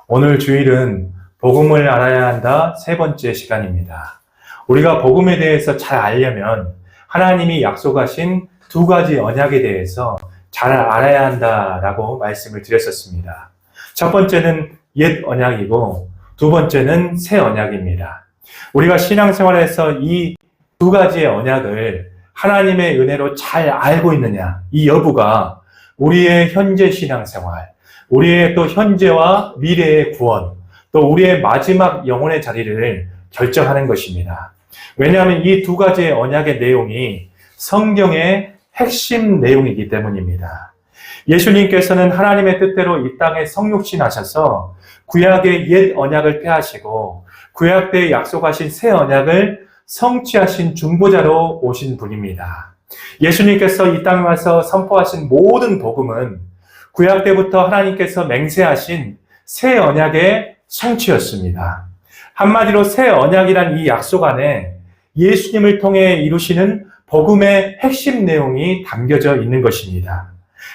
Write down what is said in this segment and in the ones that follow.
오늘 주일은 복음을 알아야 한다 세 번째 시간입니다. 우리가 복음에 대해서 잘 알려면 하나님이 약속하신 두 가지 언약에 대해서 잘 알아야 한다라고 말씀을 드렸었습니다. 첫 번째는 옛 언약이고 두 번째는 새 언약입니다. 우리가 신앙생활에서 이 두 가지의 언약을 하나님의 은혜로 잘 알고 있느냐, 이 여부가 우리의 현재 신앙생활, 우리의 또 현재와 미래의 구원, 또 우리의 마지막 영혼의 자리를 결정하는 것입니다. 왜냐하면 이 두 가지의 언약의 내용이 성경의 핵심 내용이기 때문입니다. 예수님께서는 하나님의 뜻대로 이 땅에 성육신하셔서 구약의 옛 언약을 폐하시고 구약 때 약속하신 새 언약을 성취하신 중보자로 오신 분입니다. 예수님께서 이 땅에 와서 선포하신 모든 복음은 구약 때부터 하나님께서 맹세하신 새 언약의 성취였습니다. 한마디로 새 언약이란 이 약속 안에 예수님을 통해 이루시는 복음의 핵심 내용이 담겨져 있는 것입니다.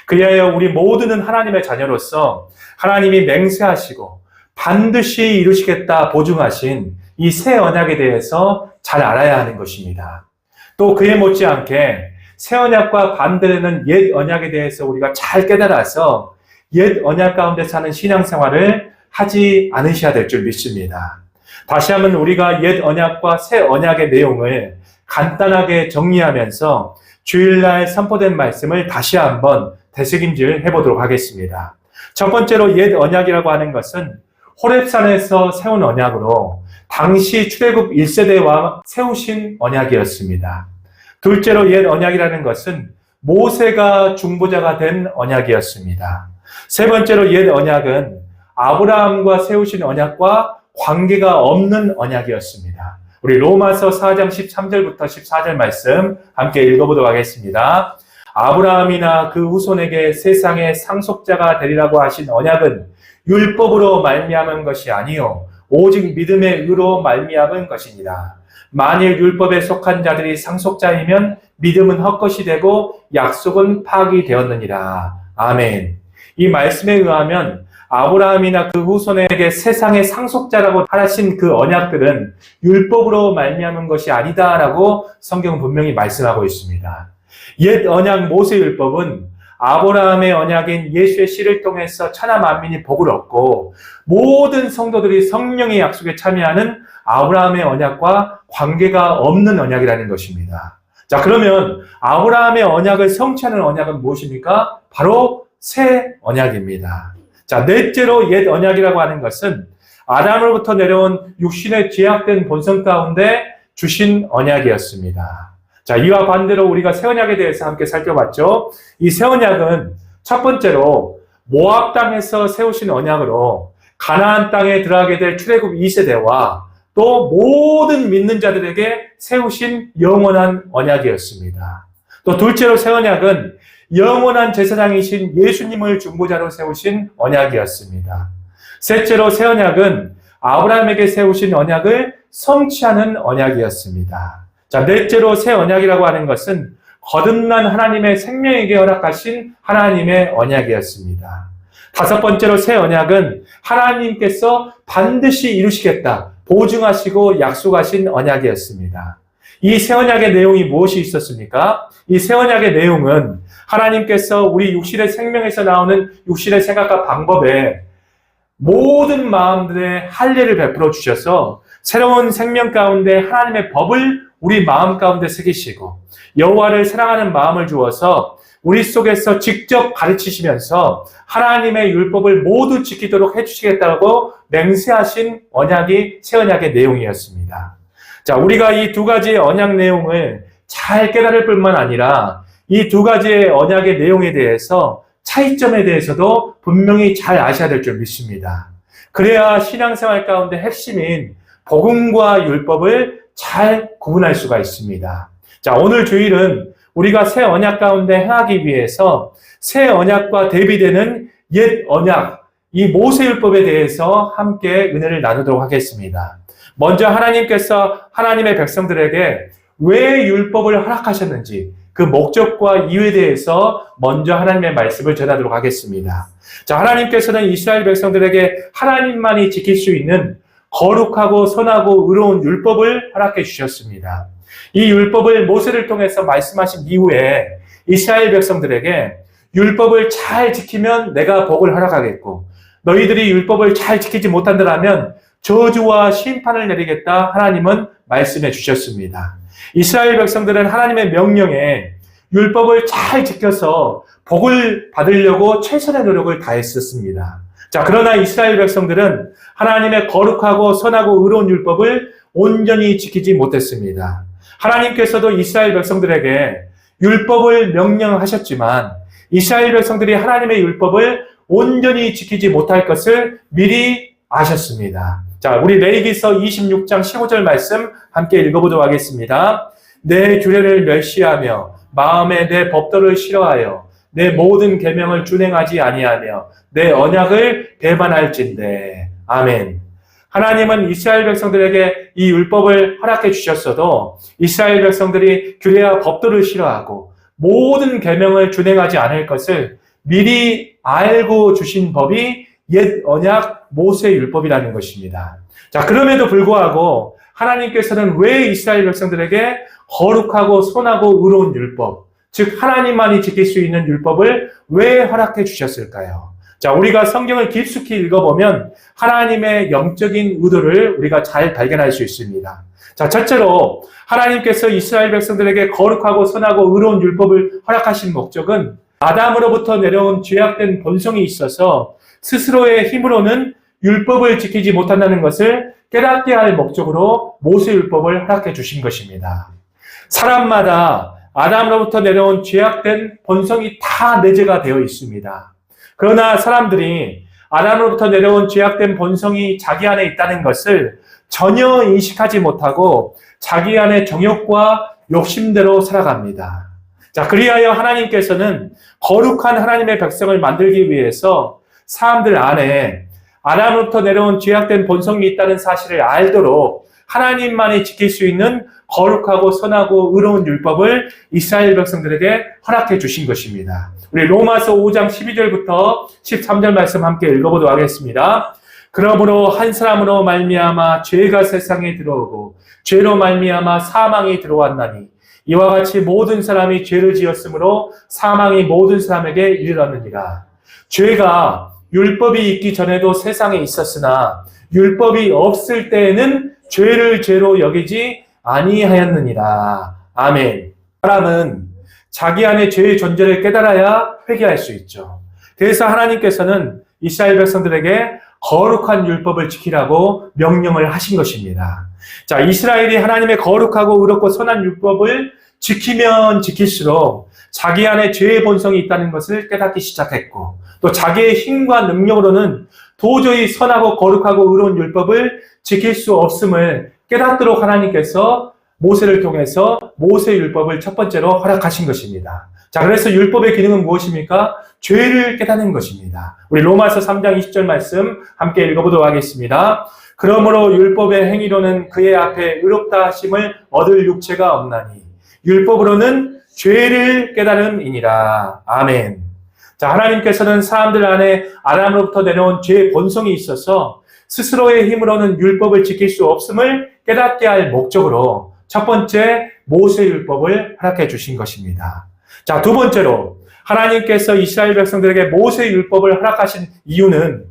그리하여 우리 모두는 하나님의 자녀로서 하나님이 맹세하시고 반드시 이루시겠다 보증하신 이 새 언약에 대해서 잘 알아야 하는 것입니다. 또 그에 못지않게 새 언약과 반대되는 옛 언약에 대해서 우리가 잘 깨달아서 옛 언약 가운데 사는 신앙생활을 하지 않으셔야 될 줄 믿습니다. 다시 한번 우리가 옛 언약과 새 언약의 내용을 간단하게 정리하면서 주일날 선포된 말씀을 다시 한번 되새김질 해보도록 하겠습니다. 첫 번째로 옛 언약이라고 하는 것은 호렙산에서 세운 언약으로 당시 출애굽 1세대와 세우신 언약이었습니다. 둘째로 옛 언약이라는 것은 모세가 중보자가 된 언약이었습니다. 세 번째로 옛 언약은 아브라함과 세우신 언약과 관계가 없는 언약이었습니다. 우리 로마서 4장 13절부터 14절 말씀 함께 읽어보도록 하겠습니다. 아브라함이나 그 후손에게 세상의 상속자가 되리라고 하신 언약은 율법으로 말미암은 것이 아니요 오직 믿음의 의로 말미암은 것이니라. 만일 율법에 속한 자들이 상속자이면 믿음은 헛것이 되고 약속은 파기되었느니라. 아멘. 이 말씀에 의하면 아브라함이나 그 후손에게 세상의 상속자라고 하신 그 언약들은 율법으로 말미암은 것이 아니다라고 성경은 분명히 말씀하고 있습니다. 옛 언약 모세율법은 아브라함의 언약인 예수의 씨를 통해서 천하 만민이 복을 얻고 모든 성도들이 성령의 약속에 참여하는 아브라함의 언약과 관계가 없는 언약이라는 것입니다. 자, 그러면 아브라함의 언약을 성취하는 언약은 무엇입니까? 바로 새 언약입니다. 자, 넷째로 옛 언약이라고 하는 것은 아담으로부터 내려온 육신의 죄악된 본성 가운데 주신 언약이었습니다. 자, 이와 반대로 우리가 새 언약에 대해서 함께 살펴봤죠. 이 새 언약은 첫 번째로 모압 땅에서 세우신 언약으로 가나안 땅에 들어가게 될 출애굽 2세대와 또 모든 믿는 자들에게 세우신 영원한 언약이었습니다. 또 둘째로 새 언약은 영원한 제사장이신 예수님을 중보자로 세우신 언약이었습니다. 셋째로 새 언약은 아브라함에게 세우신 언약을 성취하는 언약이었습니다. 자, 넷째로 새 언약이라고 하는 것은 거듭난 하나님의 생명에게 허락하신 하나님의 언약이었습니다. 다섯 번째로 새 언약은 하나님께서 반드시 이루시겠다 보증하시고 약속하신 언약이었습니다. 이 새 언약의 내용이 무엇이 있었습니까? 이 새 언약의 내용은 하나님께서 우리 육신의 생명에서 나오는 육신의 생각과 방법에 모든 마음들의 할례를 베풀어 주셔서 새로운 생명 가운데 하나님의 법을 우리 마음 가운데 새기시고 여호와를 사랑하는 마음을 주어서 우리 속에서 직접 가르치시면서 하나님의 율법을 모두 지키도록 해주시겠다고 맹세하신 언약이 새 언약의 내용이었습니다. 자, 우리가 이 두 가지의 언약 내용을 잘 깨달을 뿐만 아니라 이 두 가지의 언약의 내용에 대해서 차이점에 대해서도 분명히 잘 아셔야 될 줄 믿습니다. 그래야 신앙생활 가운데 핵심인 복음과 율법을 잘 구분할 수가 있습니다. 자, 오늘 주일은 우리가 새 언약 가운데 행하기 위해서 새 언약과 대비되는 옛 언약, 이 모세율법에 대해서 함께 은혜를 나누도록 하겠습니다. 먼저 하나님께서 하나님의 백성들에게 왜 율법을 허락하셨는지 그 목적과 이유에 대해서 먼저 하나님의 말씀을 전하도록 하겠습니다. 자, 하나님께서는 이스라엘 백성들에게 하나님만이 지킬 수 있는 거룩하고 선하고 의로운 율법을 허락해 주셨습니다. 이 율법을 모세를 통해서 말씀하신 이후에 이스라엘 백성들에게 율법을 잘 지키면 내가 복을 허락하겠고 너희들이 율법을 잘 지키지 못한다면 저주와 심판을 내리겠다 하나님은 말씀해 주셨습니다. 이스라엘 백성들은 하나님의 명령에 율법을 잘 지켜서 복을 받으려고 최선의 노력을 다했었습니다. 자, 그러나 이스라엘 백성들은 하나님의 거룩하고 선하고 의로운 율법을 온전히 지키지 못했습니다. 하나님께서도 이스라엘 백성들에게 율법을 명령하셨지만 이스라엘 백성들이 하나님의 율법을 온전히 지키지 못할 것을 미리 아셨습니다. 자, 우리 레위기서 26장 15절 말씀 함께 읽어보도록 하겠습니다. 내 규례를 멸시하며 마음에 내 법도를 싫어하여 내 모든 계명을 준행하지 아니하며 내 언약을 배반할진대. 아멘. 하나님은 이스라엘 백성들에게 이 율법을 허락해 주셨어도 이스라엘 백성들이 규례와 법도를 싫어하고 모든 계명을 준행하지 않을 것을 미리 알고 주신 법이 옛 언약 모세 율법이라는 것입니다. 자, 그럼에도 불구하고 하나님께서는 왜 이스라엘 백성들에게 거룩하고 선하고 의로운 율법, 즉 하나님만이 지킬 수 있는 율법을 왜 허락해 주셨을까요? 자, 우리가 성경을 깊숙이 읽어보면 하나님의 영적인 의도를 우리가 잘 발견할 수 있습니다. 자, 첫째로 하나님께서 이스라엘 백성들에게 거룩하고 선하고 의로운 율법을 허락하신 목적은 아담으로부터 내려온 죄악된 본성이 있어서 스스로의 힘으로는 율법을 지키지 못한다는 것을 깨닫게 할 목적으로 모세율법을 허락해 주신 것입니다. 사람마다 아담으로부터 내려온 죄악된 본성이 다 내재가 되어 있습니다. 그러나 사람들이 아담으로부터 내려온 죄악된 본성이 자기 안에 있다는 것을 전혀 인식하지 못하고 자기 안의 정욕과 욕심대로 살아갑니다. 자, 그리하여 하나님께서는 거룩한 하나님의 백성을 만들기 위해서 사람들 안에 아담으로부터 내려온 죄악된 본성이 있다는 사실을 알도록 하나님만이 지킬 수 있는 거룩하고 선하고 의로운 율법을 이스라엘 백성들에게 허락해 주신 것입니다. 우리 로마서 5장 12절부터 13절 말씀 함께 읽어보도록 하겠습니다. 그러므로 한 사람으로 말미암아 죄가 세상에 들어오고 죄로 말미암아 사망이 들어왔나니 이와 같이 모든 사람이 죄를 지었으므로 사망이 모든 사람에게 이르렀느니라. 죄가 율법이 있기 전에도 세상에 있었으나 율법이 없을 때에는 죄를 죄로 여기지 아니하였느니라. 아멘. 사람은 자기 안에 죄의 존재를 깨달아야 회개할 수 있죠. 그래서 하나님께서는 이스라엘 백성들에게 거룩한 율법을 지키라고 명령을 하신 것입니다. 자, 이스라엘이 하나님의 거룩하고 의롭고 선한 율법을 지키면 지킬수록 자기 안에 죄의 본성이 있다는 것을 깨닫기 시작했고 또 자기의 힘과 능력으로는 도저히 선하고 거룩하고 의로운 율법을 지킬 수 없음을 깨닫도록 하나님께서 모세를 통해서 모세 율법을 첫 번째로 허락하신 것입니다. 자, 그래서 율법의 기능은 무엇입니까? 죄를 깨닫는 것입니다. 우리 로마서 3장 20절 말씀 함께 읽어보도록 하겠습니다. 그러므로 율법의 행위로는 그의 앞에 의롭다 하심을 얻을 육체가 없나니 율법으로는 죄를 깨달음이니라. 아멘. 자, 하나님께서는 사람들 안에 아담으로부터 내려온 죄의 본성이 있어서 스스로의 힘으로는 율법을 지킬 수 없음을 깨닫게 할 목적으로 첫 번째 모세율법을 허락해 주신 것입니다. 자, 두 번째로 하나님께서 이스라엘 백성들에게 모세율법을 허락하신 이유는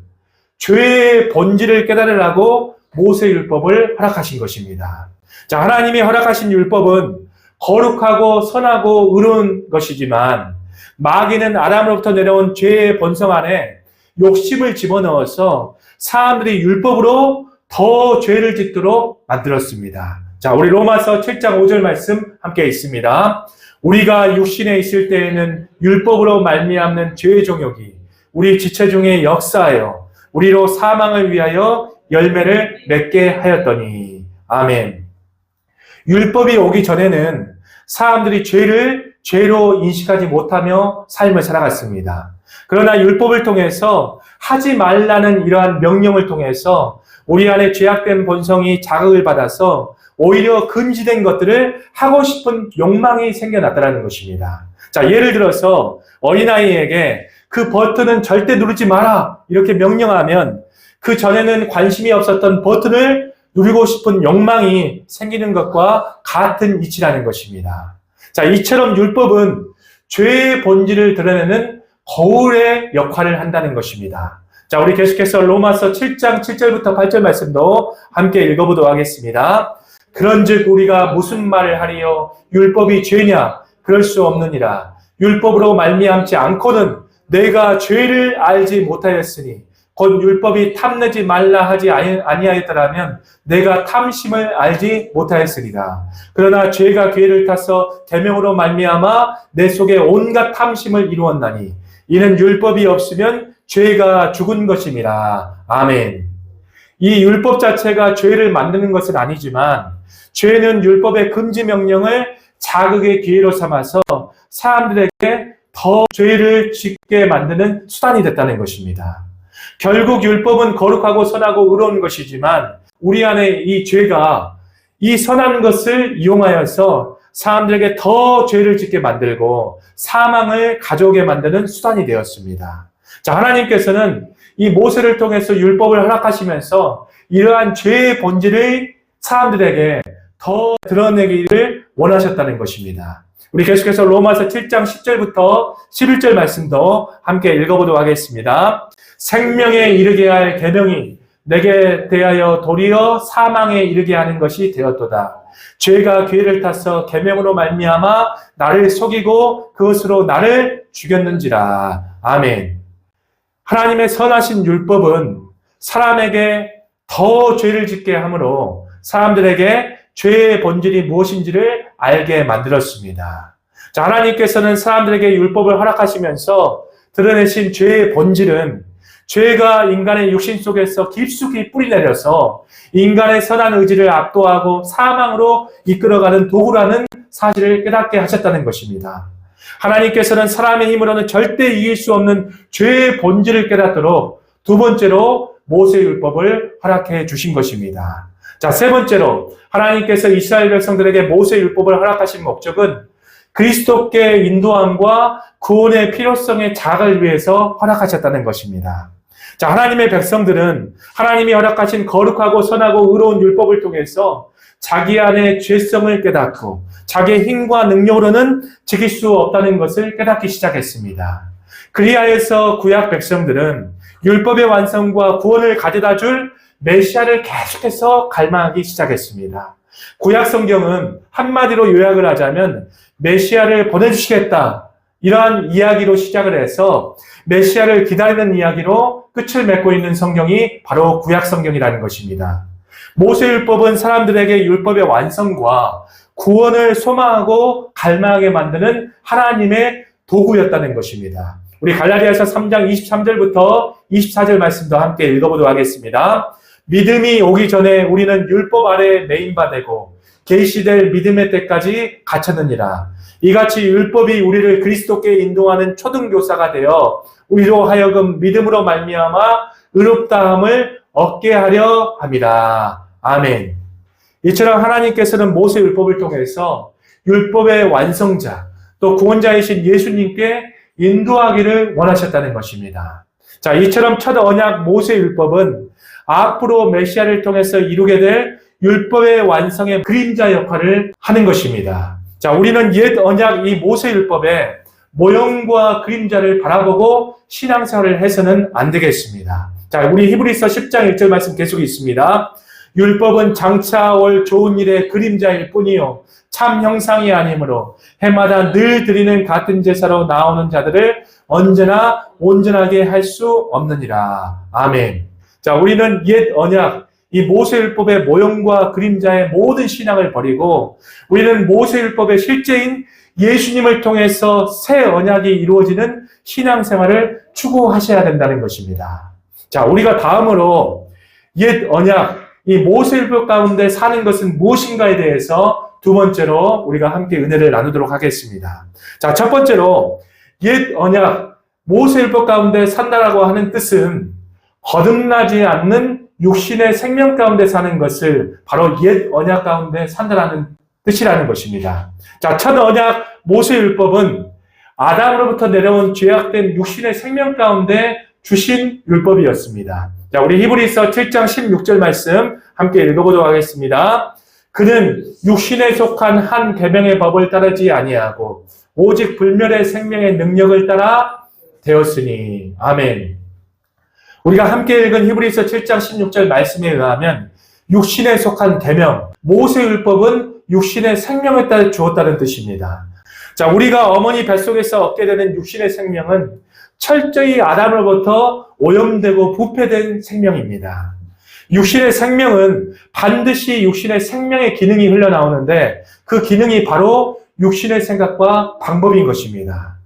죄의 본질을 깨달으라고 모세율법을 허락하신 것입니다. 자, 하나님이 허락하신 율법은 거룩하고 선하고 의로운 것이지만 마귀는 아담으로부터 내려온 죄의 본성 안에 욕심을 집어넣어서 사람들이 율법으로 더 죄를 짓도록 만들었습니다. 자, 우리 로마서 7장 5절 말씀 함께 있습니다. 우리가 육신에 있을 때에는 율법으로 말미암는 죄의 종욕이 우리 지체 중에 역사하여 우리로 사망을 위하여 열매를 맺게 하였더니. 아멘. 율법이 오기 전에는 사람들이 죄를 죄로 인식하지 못하며 삶을 살아갔습니다. 그러나 율법을 통해서 하지 말라는 이러한 명령을 통해서 우리 안에 죄악된 본성이 자극을 받아서 오히려 금지된 것들을 하고 싶은 욕망이 생겨났다는 것입니다. 자, 예를 들어서 어린아이에게 그 버튼은 절대 누르지 마라 이렇게 명령하면 그 전에는 관심이 없었던 버튼을 누리고 싶은 욕망이 생기는 것과 같은 이치라는 것입니다. 자, 이처럼 율법은 죄의 본질을 드러내는 거울의 역할을 한다는 것입니다. 자, 우리 계속해서 로마서 7장 7절부터 8절 말씀도 함께 읽어보도록 하겠습니다. 그런즉 우리가 무슨 말을 하리요? 율법이 죄냐? 그럴 수 없느니라. 율법으로 말미암지 않고는 내가 죄를 알지 못하였으니 곧 율법이 탐내지 말라 하지 아니하였더라면 내가 탐심을 알지 못하였으리라. 그러나 죄가 기회를 타서 계명으로 말미암아 내 속에 온갖 탐심을 이루었나니 이는 율법이 없으면 죄가 죽은 것임이라. 아멘. 이 율법 자체가 죄를 만드는 것은 아니지만 죄는 율법의 금지 명령을 자극의 기회로 삼아서 사람들에게 더 죄를 짓게 만드는 수단이 됐다는 것입니다. 결국 율법은 거룩하고 선하고 의로운 것이지만 우리 안에 이 죄가 이 선한 것을 이용하여서 사람들에게 더 죄를 짓게 만들고 사망을 가져오게 만드는 수단이 되었습니다. 자, 하나님께서는 이 모세를 통해서 율법을 허락하시면서 이러한 죄의 본질을 사람들에게 더 드러내기를 원하셨다는 것입니다. 우리 계속해서 로마서 7장 10절부터 11절 말씀도 함께 읽어보도록 하겠습니다. 생명에 이르게 할 계명이 내게 대하여 도리어 사망에 이르게 하는 것이 되었도다. 죄가 기회를 타서 계명으로 말미암아 나를 속이고 그것으로 나를 죽였는지라. 아멘. 하나님의 선하신 율법은 사람에게 더 죄를 짓게 하므로 사람들에게 죄의 본질이 무엇인지를 알게 만들었습니다. 자, 하나님께서는 사람들에게 율법을 허락하시면서 드러내신 죄의 본질은 죄가 인간의 육신 속에서 깊숙이 뿌리내려서 인간의 선한 의지를 압도하고 사망으로 이끌어가는 도구라는 사실을 깨닫게 하셨다는 것입니다. 하나님께서는 사람의 힘으로는 절대 이길 수 없는 죄의 본질을 깨닫도록 두 번째로 모세율법을 허락해 주신 것입니다. 자, 세 번째로 하나님께서 이스라엘 백성들에게 모세율법을 허락하신 목적은 그리스도께 인도함과 구원의 필요성의 자각을 위해서 허락하셨다는 것입니다. 자, 하나님의 백성들은 하나님이 허락하신 거룩하고 선하고 의로운 율법을 통해서 자기 안의 죄성을 깨닫고 자기의 힘과 능력으로는 지킬 수 없다는 것을 깨닫기 시작했습니다. 그리하여서 구약 백성들은 율법의 완성과 구원을 가져다 줄 메시아를 계속해서 갈망하기 시작했습니다. 구약 성경은 한마디로 요약을 하자면 메시아를 보내주시겠다 이러한 이야기로 시작을 해서 메시아를 기다리는 이야기로 끝을 맺고 있는 성경이 바로 구약 성경이라는 것입니다. 모세율법은 사람들에게 율법의 완성과 구원을 소망하고 갈망하게 만드는 하나님의 도구였다는 것입니다. 우리 갈라디아서 3장 23절부터 24절 말씀도 함께 읽어보도록 하겠습니다. 믿음이 오기 전에 우리는 율법 아래 매인바되고 계시될 믿음의 때까지 갇혔느니라. 이같이 율법이 우리를 그리스도께 인도하는 초등교사가 되어 우리로 하여금 믿음으로 말미암아 의롭다함을 얻게 하려 함이라. 아멘. 이처럼 하나님께서는 모세율법을 통해서 율법의 완성자 또 구원자이신 예수님께 인도하기를 원하셨다는 것입니다. 자, 이처럼 첫 언약 모세율법은 앞으로 메시아를 통해서 이루게 될 율법의 완성의 그림자 역할을 하는 것입니다. 자, 우리는 옛 언약 이 모세율법의 모형과 그림자를 바라보고 신앙생활을 해서는 안 되겠습니다. 자, 우리 히브리서 10장 1절 말씀 계속 있습니다. 율법은 장차 올 좋은 일의 그림자일 뿐이요 참 형상이 아니므로 해마다 늘 드리는 같은 제사로 나오는 자들을 언제나 온전하게 할 수 없느니라. 아멘. 자, 우리는 옛 언약 이 모세율법의 모형과 그림자의 모든 신앙을 버리고 우리는 모세율법의 실제인 예수님을 통해서 새 언약이 이루어지는 신앙생활을 추구하셔야 된다는 것입니다. 자, 우리가 다음으로 옛 언약 이 모세율법 가운데 사는 것은 무엇인가에 대해서 두 번째로 우리가 함께 은혜를 나누도록 하겠습니다. 자, 첫 번째로 옛 언약 모세율법 가운데 산다라고 하는 뜻은 거듭나지 않는 육신의 생명 가운데 사는 것을 바로 옛 언약 가운데 산다라는 뜻이라는 것입니다. 자, 첫 언약 모세율법은 아담으로부터 내려온 죄악된 육신의 생명 가운데 주신 율법이었습니다. 자, 우리 히브리서 7장 16절 말씀 함께 읽어보도록 하겠습니다. 그는 육신에 속한 한 계명의 법을 따르지 아니하고 오직 불멸의 생명의 능력을 따라 되었으니. 아멘. 우리가 함께 읽은 히브리서 7장 16절 말씀에 의하면 육신에 속한 계명, 모세율법은 육신의 생명을 따라 주었다는 뜻입니다. 자, 우리가 어머니 뱃속에서 얻게 되는 육신의 생명은 철저히 아담으로부터 오염되고 부패된 생명입니다. 육신의 생명은 반드시 육신의 생명의 기능이 흘러나오는데 그 기능이 바로 육신의 생각과 방법인 것입니다.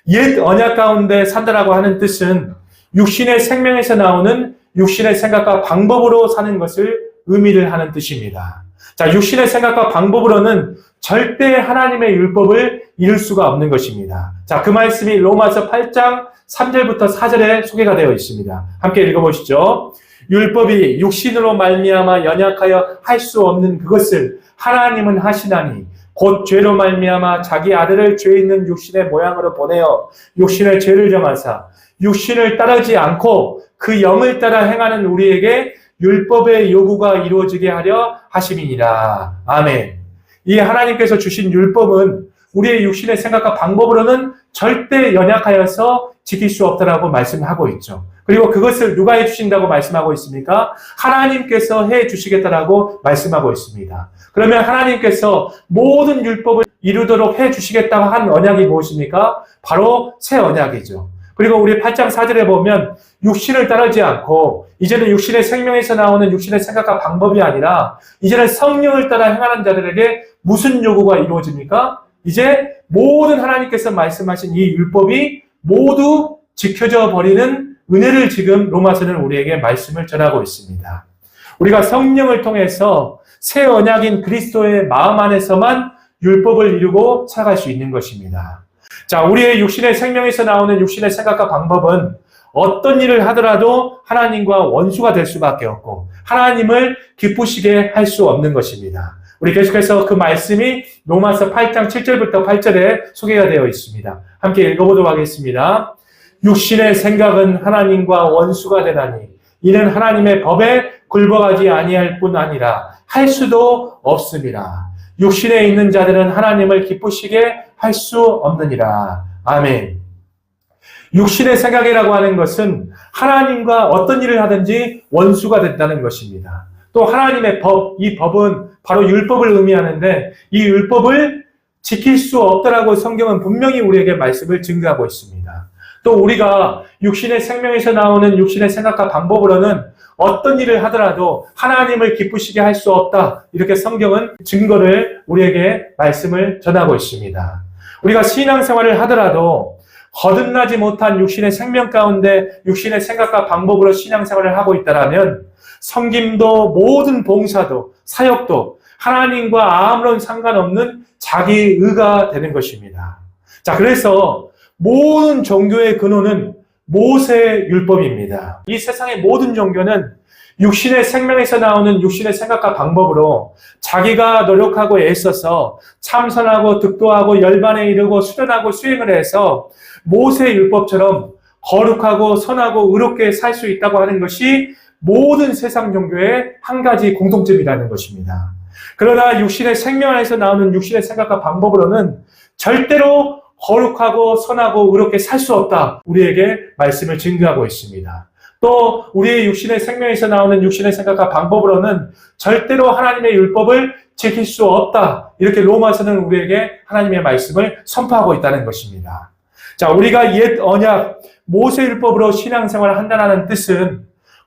옛 언약 가운데 산다라고 하는 뜻은 육신의 생명에서 나오는 육신의 생각과 방법으로 사는 것을 의미를 하는 뜻입니다. 자, 육신의 생각과 방법으로는 절대 하나님의 율법을 이룰 수가 없는 것입니다. 자, 그 말씀이 로마서 8장 3절부터 4절에 소개가 되어 있습니다. 함께 읽어보시죠. 율법이 육신으로 말미암아 연약하여 할 수 없는 그것을 하나님은 하시나니 곧 죄로 말미암아 자기 아들을 죄 있는 육신의 모양으로 보내어 육신의 죄를 정하사 육신을 따르지 않고 그 영을 따라 행하는 우리에게 율법의 요구가 이루어지게 하려 하심이니라. 아멘. 이 하나님께서 주신 율법은 우리의 육신의 생각과 방법으로는 절대 연약하여서 지킬 수 없다라고 말씀하고 있죠. 그리고 그것을 누가 해주신다고 말씀하고 있습니까? 하나님께서 해주시겠다라고 말씀하고 있습니다. 그러면 하나님께서 모든 율법을 이루도록 해주시겠다고 한 언약이 무엇입니까? 바로 새 언약이죠. 그리고 우리 8장 4절에 보면 육신을 따르지 않고 이제는 육신의 생명에서 나오는 육신의 생각과 방법이 아니라 이제는 성령을 따라 행하는 자들에게 무슨 요구가 이루어집니까? 이제 모든 하나님께서 말씀하신 이 율법이 모두 지켜져 버리는 은혜를 지금 로마서는 우리에게 말씀을 전하고 있습니다. 우리가 성령을 통해서 새 언약인 그리스도의 마음 안에서만 율법을 이루고 살아갈 수 있는 것입니다. 자, 우리의 육신의 생명에서 나오는 육신의 생각과 방법은 어떤 일을 하더라도 하나님과 원수가 될 수밖에 없고 하나님을 기쁘시게 할 수 없는 것입니다. 우리 계속해서 그 말씀이 로마서 8장 7절부터 8절에 소개가 되어 있습니다. 함께 읽어보도록 하겠습니다. 육신의 생각은 하나님과 원수가 되나니 이는 하나님의 법에 굴복하지 아니할 뿐 아니라 할 수도 없음이라. 육신에 있는 자들은 하나님을 기쁘시게 할 수 없느니라. 아멘. 육신의 생각이라고 하는 것은 하나님과 어떤 일을 하든지 원수가 된다는 것입니다. 또 하나님의 법, 이 법은 바로 율법을 의미하는데 이 율법을 지킬 수 없다라고 성경은 분명히 우리에게 말씀을 증거하고 있습니다. 또 우리가 육신의 생명에서 나오는 육신의 생각과 방법으로는 어떤 일을 하더라도 하나님을 기쁘시게 할 수 없다. 이렇게 성경은 증거를 우리에게 말씀을 전하고 있습니다. 우리가 신앙생활을 하더라도 거듭나지 못한 육신의 생명 가운데 육신의 생각과 방법으로 신앙생활을 하고 있다면 섬김도 모든 봉사도 사역도 하나님과 아무런 상관없는 자기 의가 되는 것입니다. 자, 그래서 모든 종교의 근원은 모세의 율법입니다. 이 세상의 모든 종교는 육신의 생명에서 나오는 육신의 생각과 방법으로 자기가 노력하고 애써서 참선하고 득도하고 열반에 이르고 수련하고 수행을 해서 모세의 율법처럼 거룩하고 선하고 의롭게 살 수 있다고 하는 것이 모든 세상 종교의 한 가지 공통점이라는 것입니다. 그러나 육신의 생명 안에서 나오는 육신의 생각과 방법으로는 절대로 거룩하고 선하고 의롭게 살 수 없다. 우리에게 말씀을 증거하고 있습니다. 또 우리의 육신의 생명에서 나오는 육신의 생각과 방법으로는 절대로 하나님의 율법을 지킬 수 없다. 이렇게 로마서는 우리에게 하나님의 말씀을 선포하고 있다는 것입니다. 자, 우리가 옛 언약 모세 율법으로 신앙생활을 한다는 뜻은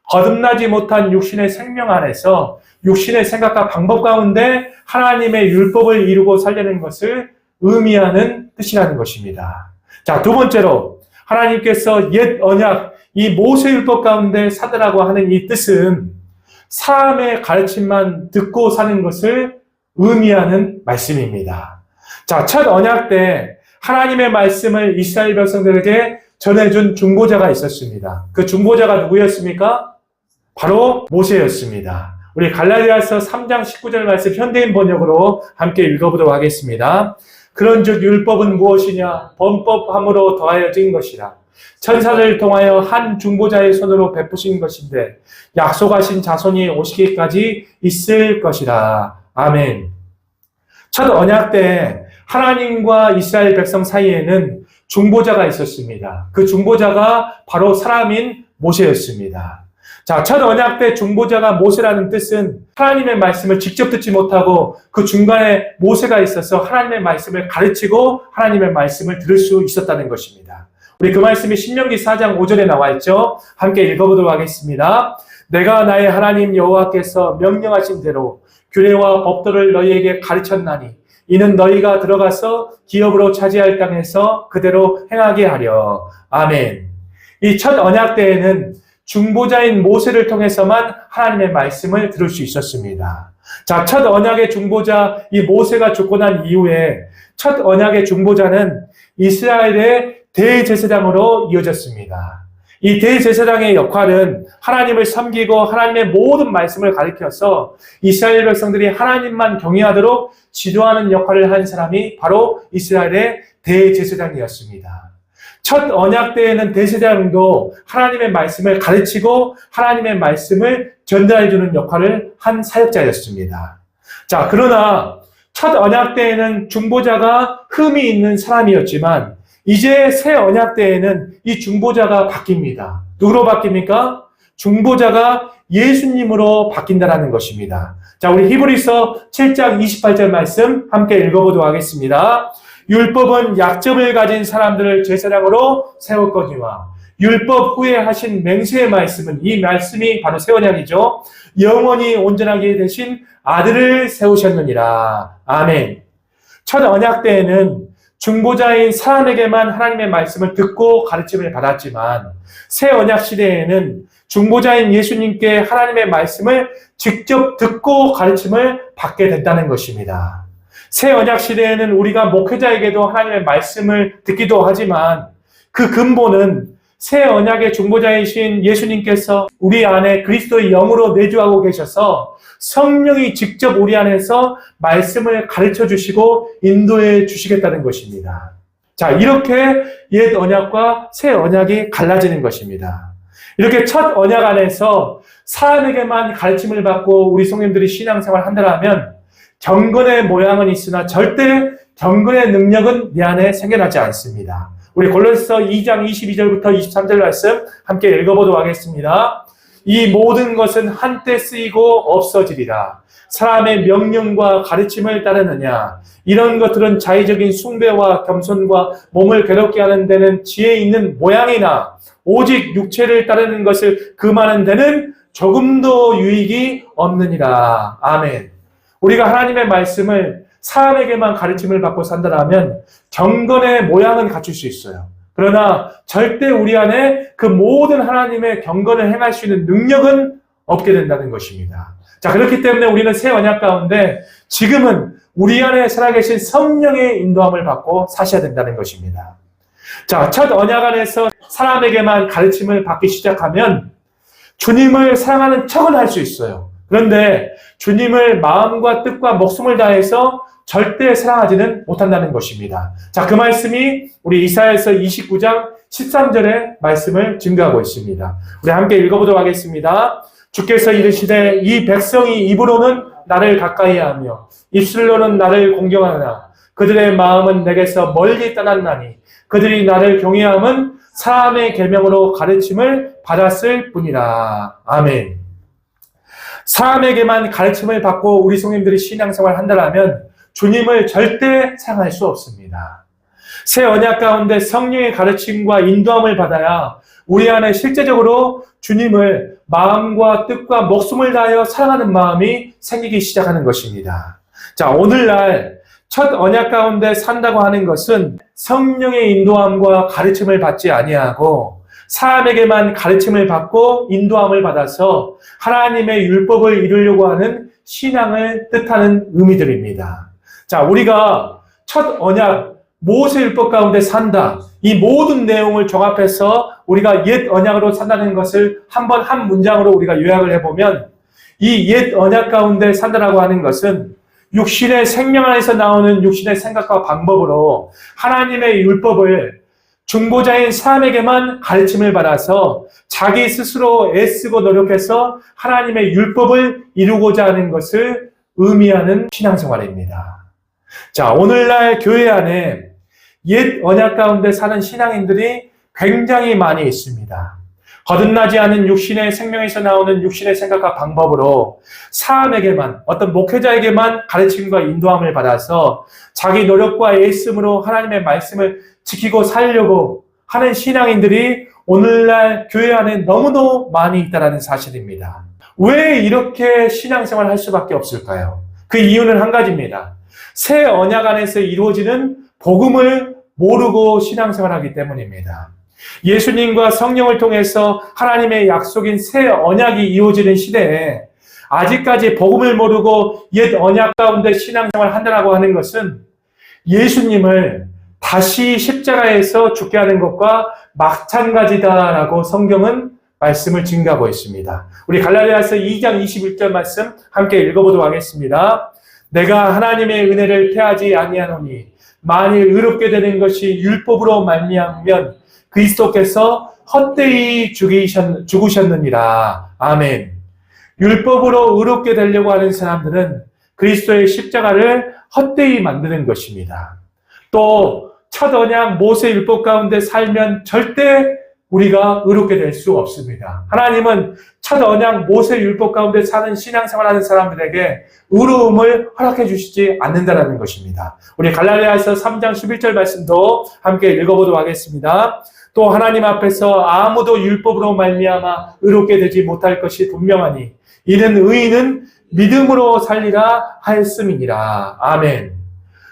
거듭나지 못한 육신의 생명 안에서 육신의 생각과 방법 가운데 하나님의 율법을 이루고 살려는 것을 의미하는 뜻이라는 것입니다. 자, 두 번째로 하나님께서 옛 언약 이 모세율법 가운데 사더라고 하는 이 뜻은 사람의 가르침만 듣고 사는 것을 의미하는 말씀입니다. 자, 첫 언약 때 하나님의 말씀을 이스라엘 백성들에게 전해준 중보자가 있었습니다. 그 중보자가 누구였습니까? 바로 모세였습니다. 우리 갈라디아서 3장 19절 말씀 현대인 번역으로 함께 읽어보도록 하겠습니다. 그런즉 율법은 무엇이냐? 범법함으로 더하여진 것이라. 천사를 통하여 한 중보자의 손으로 베푸신 것인데 약속하신 자손이 오시기까지 있을 것이라. 아멘. 첫 언약 때 하나님과 이스라엘 백성 사이에는 중보자가 있었습니다. 그 중보자가 바로 사람인 모세였습니다. 자, 첫 언약 때 중보자가 모세라는 뜻은 하나님의 말씀을 직접 듣지 못하고 그 중간에 모세가 있어서 하나님의 말씀을 가르치고 하나님의 말씀을 들을 수 있었다는 것입니다. 우리 그 말씀이 신명기 4장 5절에 나와 있죠. 함께 읽어보도록 하겠습니다. 내가 나의 하나님 여호와께서 명령하신 대로 규례와 법도를 너희에게 가르쳤나니 이는 너희가 들어가서 기업으로 차지할 땅에서 그대로 행하게 하려. 아멘. 이 첫 언약 때에는 중보자인 모세를 통해서만 하나님의 말씀을 들을 수 있었습니다. 자, 첫 언약의 중보자 이 모세가 죽고 난 이후에 첫 언약의 중보자는 이스라엘의 대제사장으로 이어졌습니다. 이 대제사장의 역할은 하나님을 섬기고 하나님의 모든 말씀을 가르쳐서 이스라엘 백성들이 하나님만 경외하도록 지도하는 역할을 한 사람이 바로 이스라엘의 대제사장이었습니다. 첫 언약 때에는 대제사장도 하나님의 말씀을 가르치고 하나님의 말씀을 전달해주는 역할을 한 사역자였습니다. 자, 그러나 첫 언약 때에는 중보자가 흠이 있는 사람이었지만 이제 새 언약 때에는 이 중보자가 바뀝니다. 누구로 바뀝니까? 중보자가 예수님으로 바뀐다는 것입니다. 자, 우리 히브리서 7장 28절 말씀 함께 읽어보도록 하겠습니다. 율법은 약점을 가진 사람들을 제사장으로 세웠거니와 율법 후에 하신 맹세의 말씀은 이 말씀이 바로 새 언약이죠. 영원히 온전하게 되신 아들을 세우셨느니라. 아멘. 첫 언약 때에는 중보자인 사람에게만 하나님의 말씀을 듣고 가르침을 받았지만 새 언약 시대에는 중보자인 예수님께 하나님의 말씀을 직접 듣고 가르침을 받게 된다는 것입니다. 새 언약 시대에는 우리가 목회자에게도 하나님의 말씀을 듣기도 하지만 그 근본은 새 언약의 중보자이신 예수님께서 우리 안에 그리스도의 영으로 내주하고 계셔서 성령이 직접 우리 안에서 말씀을 가르쳐 주시고 인도해 주시겠다는 것입니다. 자, 이렇게 옛 언약과 새 언약이 갈라지는 것입니다. 이렇게 첫 언약 안에서 사람에게만 가르침을 받고 우리 성도님들이 신앙생활을 한다면 경건의 모양은 있으나 절대 경건의 능력은 내 안에 생겨나지 않습니다. 우리 골로새서 2장 22절부터 23절 말씀 함께 읽어보도록 하겠습니다. 이 모든 것은 한때 쓰이고 없어지리라. 사람의 명령과 가르침을 따르느냐. 이런 것들은 자의적인 숭배와 겸손과 몸을 괴롭게 하는 데는 지혜 있는 모양이나 오직 육체를 따르는 것을 금하는 데는 조금도 유익이 없느니라. 아멘. 우리가 하나님의 말씀을 사람에게만 가르침을 받고 산다면 경건의 모양은 갖출 수 있어요. 그러나 절대 우리 안에 그 모든 하나님의 경건을 행할 수 있는 능력은 없게 된다는 것입니다. 자, 그렇기 때문에 우리는 새 언약 가운데 지금은 우리 안에 살아계신 성령의 인도함을 받고 사셔야 된다는 것입니다. 자, 첫 언약 안에서 사람에게만 가르침을 받기 시작하면 주님을 사랑하는 척은 할 수 있어요. 그런데 주님을 마음과 뜻과 목숨을 다해서 절대 사랑하지는 못한다는 것입니다. 자, 그 말씀이 우리 이사야서 29장 13절의 말씀을 증거하고 있습니다. 우리 함께 읽어보도록 하겠습니다. 주께서 이르시되 이 백성이 입으로는 나를 가까이하며 입술로는 나를 공경하나 그들의 마음은 내게서 멀리 떠났나니 그들이 나를 경외함은 사람의 계명으로 가르침을 받았을 뿐이라. 아멘. 사람에게만 가르침을 받고 우리 성도님들이 신앙생활을 한다면 주님을 절대 사랑할 수 없습니다. 새 언약 가운데 성령의 가르침과 인도함을 받아야 우리 안에 실제적으로 주님을 마음과 뜻과 목숨을 다하여 사랑하는 마음이 생기기 시작하는 것입니다. 자, 오늘날 첫 언약 가운데 산다고 하는 것은 성령의 인도함과 가르침을 받지 아니하고 사람에게만 가르침을 받고 인도함을 받아서 하나님의 율법을 이루려고 하는 신앙을 뜻하는 의미들입니다. 자, 우리가 첫 언약 모세 율법 가운데 산다. 이 모든 내용을 종합해서 우리가 옛 언약으로 산다는 것을 한번 한 문장으로 우리가 요약을 해보면 이 옛 언약 가운데 산다라고 하는 것은 육신의 생명 안에서 나오는 육신의 생각과 방법으로 하나님의 율법을 중보자인 사람에게만 가르침을 받아서 자기 스스로 애쓰고 노력해서 하나님의 율법을 이루고자 하는 것을 의미하는 신앙생활입니다. 자, 오늘날 교회 안에 옛 언약 가운데 사는 신앙인들이 굉장히 많이 있습니다. 거듭나지 않은 육신의 생명에서 나오는 육신의 생각과 방법으로 사람에게만, 어떤 목회자에게만 가르침과 인도함을 받아서 자기 노력과 애씀으로 하나님의 말씀을 지키고 살려고 하는 신앙인들이 오늘날 교회 안에 너무도 많이 있다는 사실입니다. 왜 이렇게 신앙생활을 할 수밖에 없을까요? 그 이유는 한 가지입니다. 새 언약 안에서 이루어지는 복음을 모르고 신앙생활하기 때문입니다. 예수님과 성령을 통해서 하나님의 약속인 새 언약이 이루어지는 시대에 아직까지 복음을 모르고 옛 언약 가운데 신앙생활을 한다고 하는 것은 예수님을 다시 십자가에서 죽게 하는 것과 마찬가지다라고 성경은 말씀을 증거하고 있습니다. 우리 갈라디아서 2장 21절 말씀 함께 읽어보도록 하겠습니다. 내가 하나님의 은혜를 패하지 아니하노니 만일 의롭게 되는 것이 율법으로 말미암으면 그리스도께서 헛되이 죽으셨느니라. 아멘. 율법으로 의롭게 되려고 하는 사람들은 그리스도의 십자가를 헛되이 만드는 것입니다. 또 첫 언약 모세 율법 가운데 살면 절대 우리가 의롭게 될 수 없습니다. 하나님은 첫 언약 모세 율법 가운데 사는 신앙생활하는 사람들에게 의로움을 허락해 주시지 않는다는 것입니다. 우리 갈라디아서 3장 11절 말씀도 함께 읽어보도록 하겠습니다. 또 하나님 앞에서 아무도 율법으로 말미암아 의롭게 되지 못할 것이 분명하니 이는 의인은 믿음으로 살리라 하였음이니라. 아멘.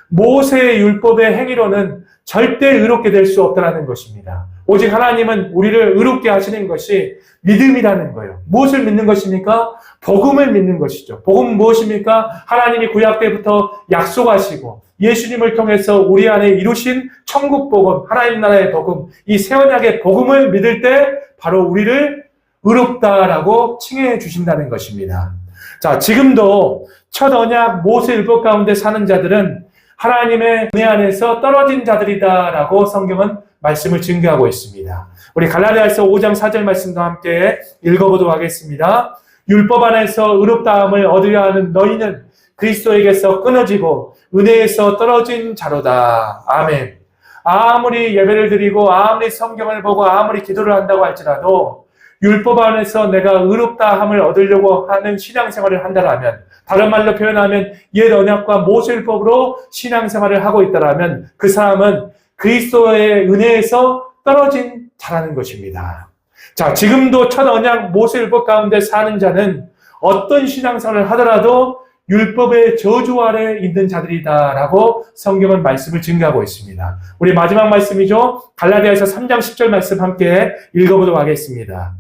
모세의 율법의 행위로는 절대 의롭게 될 수 없다는 것입니다. 오직 하나님은 우리를 의롭게 하시는 것이 믿음이라는 거예요. 무엇을 믿는 것입니까? 복음을 믿는 것이죠. 복음은 무엇입니까? 하나님이 구약 때부터 약속하시고 예수님을 통해서 우리 안에 이루신 천국 복음, 하나님 나라의 복음, 이 새 언약의 복음을 믿을 때 바로 우리를 의롭다라고 칭해 주신다는 것입니다. 자, 지금도 첫 언약 모세 율법 가운데 사는 자들은 하나님의 은혜 안에서 떨어진 자들이다라고 성경은 말씀을 증거하고 있습니다. 우리 갈라디아서 5장 4절 말씀도 함께 읽어보도록 하겠습니다. 율법 안에서 의롭다함을 얻으려 하는 너희는 그리스도에게서 끊어지고 은혜에서 떨어진 자로다. 아멘. 아무리 예배를 드리고 아무리 성경을 보고 아무리 기도를 한다고 할지라도 율법 안에서 내가 의롭다함을 얻으려고 하는 신앙생활을 한다라면, 다른 말로 표현하면 옛 언약과 모세율법으로 신앙생활을 하고 있다라면 그 사람은 그리스도의 은혜에서 떨어진 자라는 것입니다. 자, 지금도 첫 언약 모세율법 가운데 사는 자는 어떤 신앙생활을 하더라도 율법의 저주 아래 있는 자들이다라고 성경은 말씀을 증거하고 있습니다. 우리 마지막 말씀이죠. 갈라디아서 3장 10절 말씀 함께 읽어보도록 하겠습니다.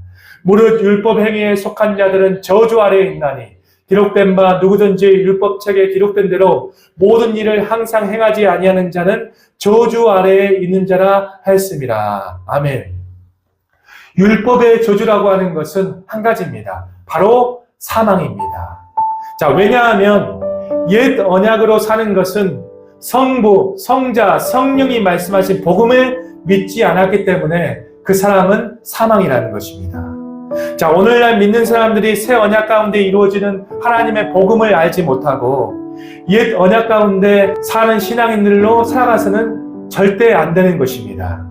무릇 율법 행위에 속한 자들은 저주 아래에 있나니 기록된 바 누구든지 율법책에 기록된 대로 모든 일을 항상 행하지 아니하는 자는 저주 아래에 있는 자라 하였습니다. 아멘. 율법의 저주라고 하는 것은 한 가지입니다. 바로 사망입니다. 자, 왜냐하면 옛 언약으로 사는 것은 성부, 성자, 성령이 말씀하신 복음을 믿지 않았기 때문에 그 사람은 사망이라는 것입니다. 자, 오늘날 믿는 사람들이 새 언약 가운데 이루어지는 하나님의 복음을 알지 못하고 옛 언약 가운데 사는 신앙인들로 살아가서는 절대 안 되는 것입니다.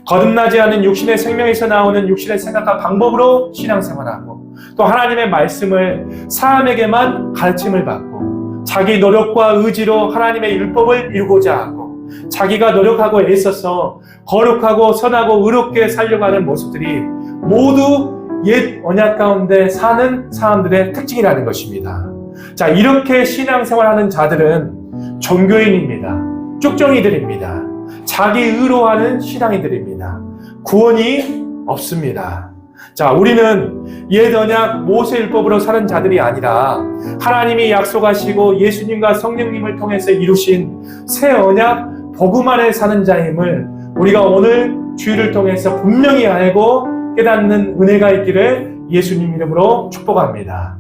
거듭나지 않은 육신의 생명에서 나오는 육신의 생각과 방법으로 신앙생활하고 또 하나님의 말씀을 사람에게만 가르침을 받고 자기 노력과 의지로 하나님의 율법을 이루고자 하고 자기가 노력하고 애써서 거룩하고 선하고 의롭게 살려고 하는 모습들이 모두 옛 언약 가운데 사는 사람들의 특징이라는 것입니다. 자, 이렇게 신앙생활하는 자들은 종교인입니다. 쭉정이들입니다. 자기 의로하는 신앙인들입니다. 구원이 없습니다. 자, 우리는 옛 언약 모세율법으로 사는 자들이 아니라 하나님이 약속하시고 예수님과 성령님을 통해서 이루신 새 언약 복음 안에 사는 자임을 우리가 오늘 주의를 통해서 분명히 알고 깨닫는 은혜가 있기를 예수님 이름으로 축복합니다.